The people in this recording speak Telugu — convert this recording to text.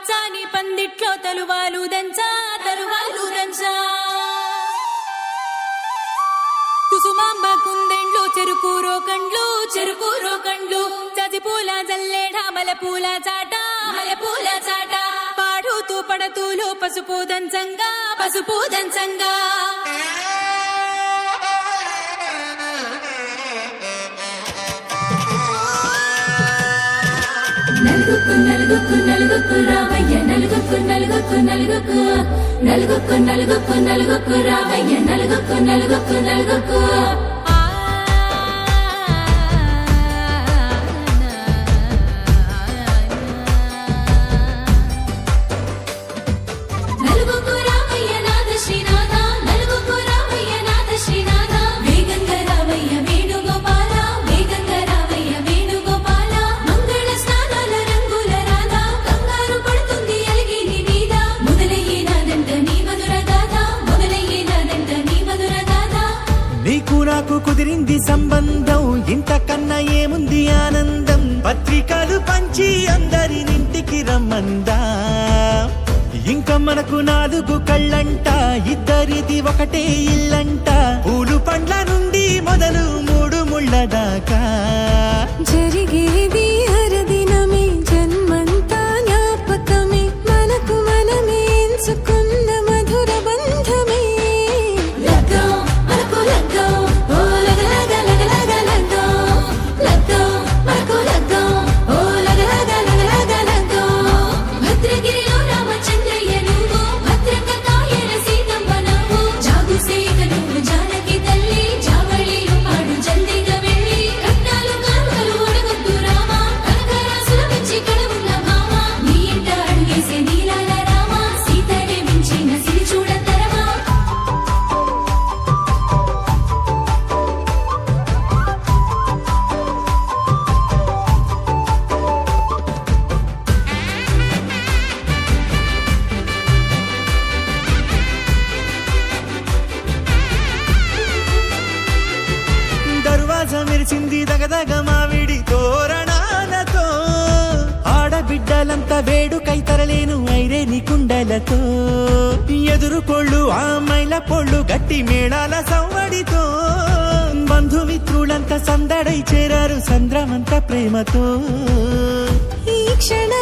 పచ్చాని పందిట్లో తలువాలు దంచా కుసుమాంబ కుందెండ్లు చెరుకూరో కండ్లు చజిపూల జల్లేడ మలపూల చాట పాడుతూ పడతూలు పసుపు దంచంగా నలుగుకు రావయ్య నలుగుకు రావయ్య నలుగుకు కుదిరింది సంబంధం ఇంతకన్నా ఏముంది ఆనందం పత్రికలు పంచి అందరినింటికి రమ్మందా ఇంకా మనకు 4 కళ్ళంట ఇద్దరిది ఒకటే ఇల్లంట పూలు పండ్ల నుండి మొదలు 3 ముళ్ళ దాకా జరిగేది హరదినమే జన్మంతా జ్ఞాపకమే మనకు మనమే ఎంచుకున్న మధుర బంధమే మెరిసింది దగదగ మావిడి తోరణాలతో ఆడబిడ్డలంతా వేడుకై తరలేను ఐరేని కుండలతో ఎదురుకోళ్ళు ఆ మైల పొళ్ళు గట్టి మేళాల సవ్వడితో బంధుమిత్రులంతా సందడై చేరారు సంద్రమంత ప్రేమతో ఈ క్షణ